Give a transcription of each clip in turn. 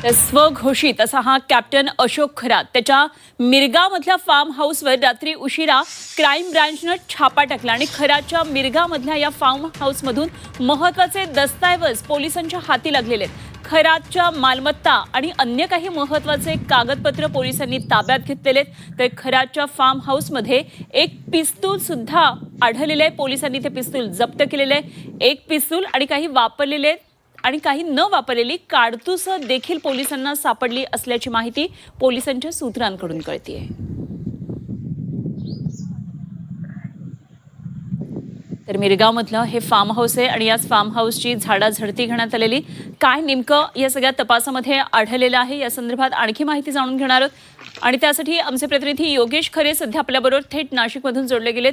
तर स्वघोषित असा हा कॅप्टन अशोक खरात त्याच्या मिरगामधल्या फार्म हाऊसवर रात्री उशिरा क्राईम ब्रांचनं छापा टाकला आणि खरातच्या मिरगामधल्या या फार्म हाऊसमधून महत्त्वाचे दस्तऐवज पोलिसांच्या हाती लागलेले आहेत. खरातच्या मालमत्ता आणि अन्य काही महत्त्वाचे कागदपत्र पोलिसांनी ताब्यात घेतलेले आहेत. तर खरातच्या फार्म हाऊसमध्ये एक पिस्तूल सुद्धा आढळलेले आहे. पोलिसांनी ते पिस्तूल जप्त केलेले आहे. एक पिस्तूल आणि काही वापरलेले आणि काही न वापरलेली काडतुसं देखील पोलिसांना सापडली असल्याची माहिती पोलिसांच्या सूत्रांकडून कळतेय. तर मिरगावमधलं हे फार्म हाऊस आहे आणि याच फार्म हाऊसची झाडाझडती घेण्यात आलेली. काय नेमकं या सगळ्या तपासामध्ये आढळलेलं आहे या संदर्भात आणखी माहिती जाणून घेणार आहोत आणि त्यासाठी आमचे प्रतिनिधी योगेश खरे सध्या आपल्याबरोबर थेट नाशिकमधून जोडले गेलेत.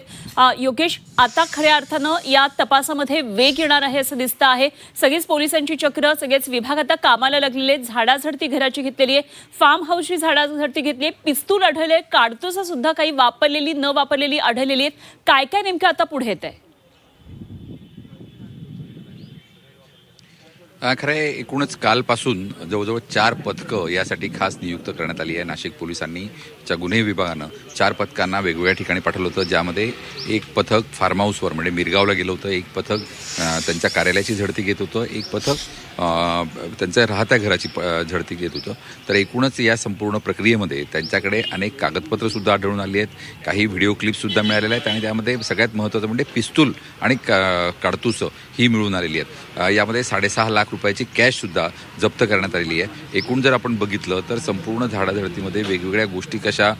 योगेश, आता खऱ्या अर्थानं या तपासामध्ये वेग येणार आहे असं दिसतं आहे. सगळीच पोलिसांची चक्र, सगळेच विभाग आता कामाला लागलेले आहेत. झाडाझडती घराची घेतलेली आहे, फार्म हाऊसची झाडाझडती घेतली आहे, पिस्तूल आढळले, काडतुसं सुद्धा काही वापरलेली न वापरलेली आढळलेली आहेत. काय काय नेमकं आता पुढे येत आहे? खरं आहे, एकूणच कालपासून जवळजवळ 4 पथकं यासाठी खास नियुक्त करण्यात आली आहे. नाशिक पोलिसांनी गुन्हे विभागानं 4 पथकांना वेगवेगळ्या ठिकाणी पाठवलं होतं, ज्यामध्ये एक पथक फार्म हाऊसवर म्हणजे मिरगावला गेलं होतं, एक पथक त्यांच्या कार्यालयाची झडती घेत होतं, एक पथक त्यांच्या राहत्या घराची झडती घेत होतं. तर एकूणच या संपूर्ण प्रक्रियेमध्ये त्यांच्याकडे अनेक कागदपत्रंसुद्धा आढळून आली आहेत, काही व्हिडिओ क्लिपसुद्धा मिळालेल्या आहेत आणि त्यामध्ये सगळ्यात महत्त्वाचं म्हणजे पिस्तूल आणि काडतुसं ही मिळून आलेली आहेत. यामध्ये 6.5 लाख रुपयाची कॅशसुद्धा जप्त करण्यात आलेली आहे. एकूण जर आपण बघितलं तर संपूर्ण झाडाझडतीमध्ये वेगवेगळ्या गोष्टी कशा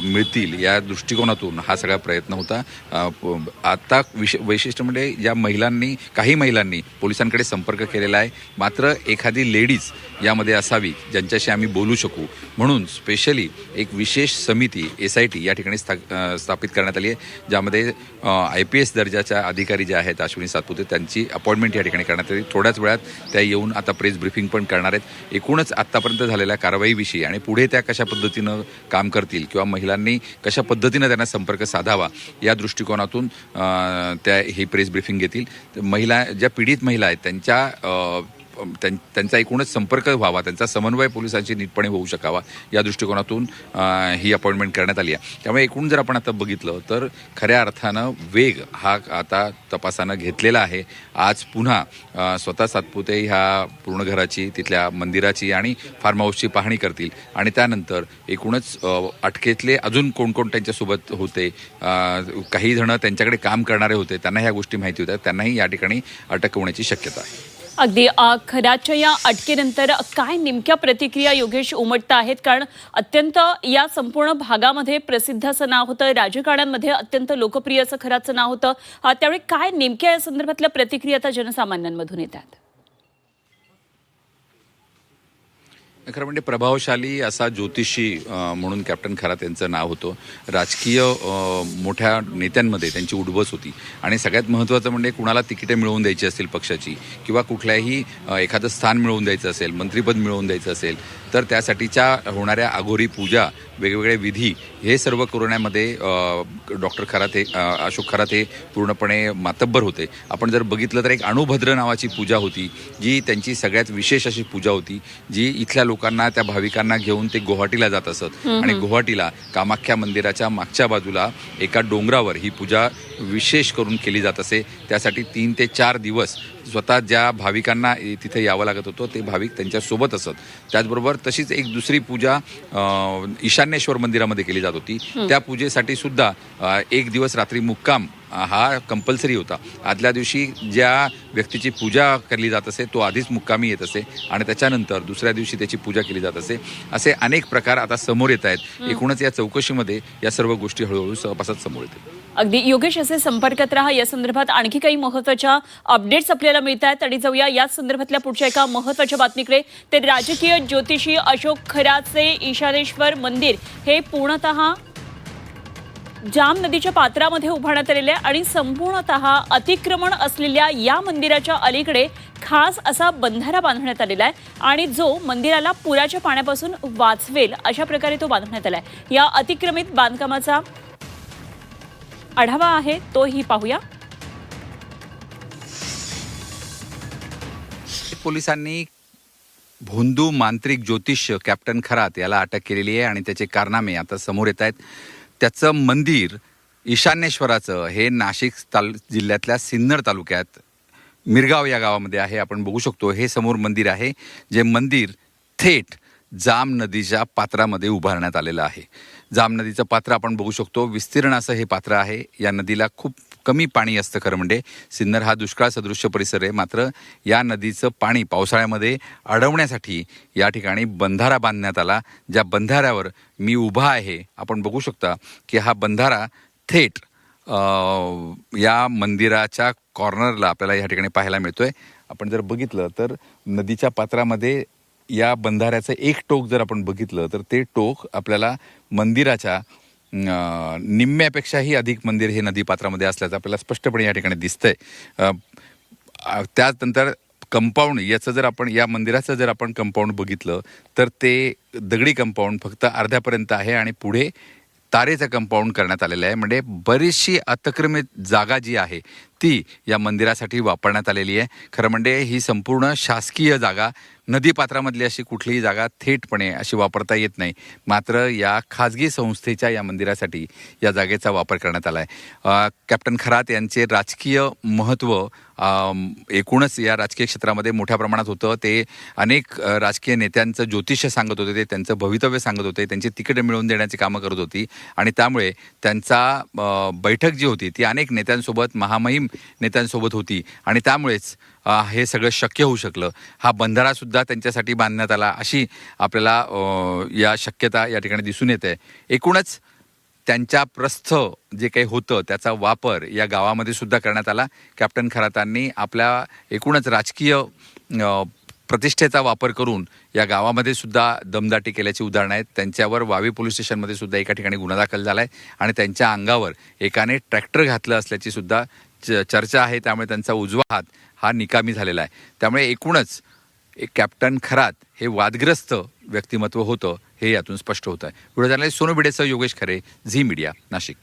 मिळतील या दृष्टिकोनातून हा सगळा प्रयत्न होता. आता वैशिष्ट्य म्हणजे या काही महिलांनी पोलिसांकडे संपर्क केलेला आहे, मात्र एखादी लेडीज यामध्ये असावी ज्यांच्याशी आम्ही बोलू शकू म्हणून स्पेशली एक विशेष समिती SIT या ठिकाणी स्थापित करण्यात आली आहे, ज्यामध्ये IPS दर्जाच्या अधिकारी जे आहेत अश्विनी सातपुते त्यांची अपॉइंटमेंट या ठिकाणी करण्यात आली. थोड्याच वेळात त्या येऊन आता प्रेस ब्रीफिंग पण करणार आहेत. एकूणच आत्तापर्यंत झालेल्या कारवाईविषयी आणि पुढे त्या कशा पद्धतीनं काम करतील किंवा महिलांनी कशा पद्धतीनं त्यांना संपर्क साधावा या दृष्टिकोनातून त्या ही प्रेस ब्रीफिंग घेतील. ज्या पीडित महिला आहेत त्यांचा एकूणच संपर्क व्हावा, त्यांचा समन्वय पोलिसांशी नीटपणे होऊ शकावा या दृष्टिकोनातून ही अपॉइंटमेंट करण्यात आली आहे. त्यामुळे एकूण जर आपण आता बघितलं तर खऱ्या अर्थानं वेग हा आता तपासानं घेतलेला आहे. आज पुन्हा स्वतः सातपुते ह्या पूर्ण घराची, तिथल्या मंदिराची आणि फार्म हाऊसची पाहणी करतील आणि त्यानंतर एकूणच अटकेतले अजून कोण कोण त्यांच्यासोबत होते, काही जण त्यांच्याकडे काम करणारे होते, त्यांना ह्या गोष्टी माहिती होत्या, त्यांनाही या ठिकाणी अटक होण्याची शक्यता आहे. अगदी खरातच्या या अटकेनंतर काय नेमक्या प्रतिक्रिया योगेश उमटत आहेत? कारण अत्यंत या संपूर्ण भागामध्ये प्रसिद्ध असं नाव होतं, राजकारण्यांमध्ये अत्यंत लोकप्रिय असं खरातचं नाव होतं. त्यावेळी काय नेमक्या या संदर्भातल्या प्रतिक्रिया आता जनसामान्यांमधून येतात? खरं म्हणजे प्रभावशाली असा ज्योतिषी म्हणून कॅप्टन खरात यांचं नाव होतं. राजकीय मोठ्या नेत्यांमध्ये त्यांची उठबस होती आणि सगळ्यात महत्त्वाचं म्हणजे कुणाला तिकिटे मिळवून द्यायची असेल पक्षाची किंवा कुठल्याही एखादं स्थान मिळवून द्यायचं असेल, मंत्रिपद मिळवून द्यायचं असेल तर त्यासाठीच्या होणाऱ्या अघोरी पूजा, वेगवेगळे विधी हे सर्व करण्यामध्ये डॉक्टर खरात अशोक खरात हे पूर्णपणे मातब्बर होते. आपण जर बघितलं तर एक अणुभद्र नावाची पूजा होती, जी त्यांची सगळ्यात विशेष अशी पूजा होती, जी इथल्या लोकांना, त्या भाविकांना घेऊन ते गुवाहाटीला जात असत आणि गुवाहाटीला कामाख्या मंदिराच्या मागच्या बाजूला एका डोंगरावर ही पूजा विशेष करून केली जात असे. त्यासाठी 3 ते 4 दिवस स्वतः ज्या भाविकांना तिथे यावं लागत होतं ते भाविक त्यांच्यासोबत असत. त्याचबरोबर तशीच एक दुसरी पूजा ईशान्येश्वर मंदिरामध्ये केली जात होती. त्या पूजेसाठी सुद्धा 1 दिवस रात्री मुक्काम हा कंपल्सरी होता. आदल्या दिवशी ज्या व्यक्तीची पूजा केली जात असे तो आधीच मुक्कामी येत असे आणि त्याच्यानंतर दुसऱ्या दिवशी त्याची पूजा केली जात असे. असे अनेक प्रकार आता समोर येत आहेत. एकूणच या चौकशीमध्ये या सर्व गोष्टी हळूहळू तपासात समोर येतील. अगदी योगेश, असे संपर्कात राहा. या संदर्भात आणखी काही महत्त्वाच्या अपडेट्स आपल्याला मिळत आहेत आणि जाऊया या संदर्भातल्या पुढच्या एका महत्त्वाच्या बातमीकडे. ते राजकीय ज्योतिषी अशोक खरातचे ईशानेश्वर मंदिर हे पूर्णतः जाम नदीच्या पात्रामध्ये उभारण्यात आलेले आहे आणि संपूर्णतः अतिक्रमण असलेल्या या मंदिराच्या अलीकडे खास असा बंधारा बांधण्यात आलेला आहे आणि जो मंदिराला पुराच्या पाण्यापासून वाचवेल अशा प्रकारे तो बांधण्यात आला आहे. या अतिक्रमित बांधकामाचा आढावा आहे तोही पाहूया. पोलिसांनी भोंदू मांत्रिक ज्योतिष्य कॅप्टन खरात याला अटक केलेली आहे आणि त्याचे कारनामे आता समोर येत आहेत. त्याचं मंदिर ईशान्येश्वराचं हे नाशिक जिल्ह्यातल्या सिन्नर तालुक्यात मिरगाव या गावामध्ये आहे. आपण बघू शकतो हे समोर मंदिर आहे, जे मंदिर थेट जाम नदीच्या पात्रामध्ये उभारण्यात आलेलं आहे. जाम नदीचं पात्र आपण बघू शकतो, विस्तीर्ण असं हे पात्र आहे. या नदीला खूप कमी पाणी असतं. खरं म्हणजे सिन्नर हा दुष्काळ सदृश्य परिसर आहे, मात्र या नदीचं पाणी पावसाळ्यामध्ये अडवण्यासाठी या ठिकाणी बंधारा बांधण्यात आला. ज्या बंधाऱ्यावर मी उभा आहे, आपण बघू शकता की हा बंधारा थेट या मंदिराच्या कॉर्नरला आपल्याला या ठिकाणी पाहायला मिळतोय. आपण जर बघितलं तर नदीच्या पात्रामध्ये या बंधाऱ्याचं एक टोक जर आपण बघितलं तर ते टोक आपल्याला मंदिराच्या निम्म्यापेक्षाही अधिक मंदिर हे नदीपात्रामध्ये असल्याचं आपल्याला स्पष्टपणे या ठिकाणी दिसतंय. त्यानंतर कंपाऊंड याचं जर आपण या मंदिराचं जर आपण कंपाऊंड बघितलं तर ते दगडी कंपाऊंड फक्त अर्ध्यापर्यंत आहे आणि पुढे तारेचं कंपाऊंड करण्यात आलेलं आहे. म्हणजे बरीचशी अतिक्रमित जागा जी आहे ती या मंदिरासाठी वापरण्यात आलेली आहे. खरं म्हणजे ही संपूर्ण शासकीय जागा, नदीपात्रामधली अशी कुठलीही जागा थेटपणे अशी वापरता येत नाही, मात्र या खाजगी संस्थेच्या या मंदिरासाठी या जागेचा वापर करण्यात आला आहे. कॅप्टन खरात यांचे राजकीय महत्त्व एकूणच या राजकीय क्षेत्रामध्ये मोठ्या प्रमाणात होतं. ते अनेक राजकीय नेत्यांचं ज्योतिष्य सांगत होते, ते त्यांचं भवितव्य सांगत होते, त्यांची तिकीटं मिळवून देण्याची कामं करत होती आणि त्यामुळे त्यांचा बैठक जी होती ती अनेक नेत्यांसोबत, महामहिम नेत्यांसोबत होती आणि त्यामुळेच हे सगळं शक्य होऊ शकलं. हा बंधारासुद्धा त्यांच्यासाठी बांधण्यात आला अशी आपल्याला या शक्यता या ठिकाणी दिसून येते. एकूणच त्यांच्या प्रस्थ जे काही होतं त्याचा वापर या गावामध्ये सुद्धा करण्यात आला. कॅप्टन खरातांनी आपल्या एकूणच राजकीय प्रतिष्ठेचा वापर करून या गावामध्ये सुद्धा दमदाटी केल्याची उदाहरणं आहेत. त्यांच्यावर वावी पोलीस स्टेशनमध्ये सुद्धा एका ठिकाणी गुन्हा दाखल झाला आहे आणि त्यांच्या अंगावर एकाने ट्रॅक्टर घातलं असल्याची सुद्धा चर्चा आहे. त्यामुळे त्यांचा उजवा हात हा निकामी झालेला आहे. त्यामुळे एकूणच एक कॅप्टन खरात हे वादग्रस्त व्यक्तिमत्व होतं हे यातून स्पष्ट होतं आहे. व्हिडिओ जर्नलिस्ट सोनू भिडेसह योगेश खरे, झी मीडिया, नाशिक.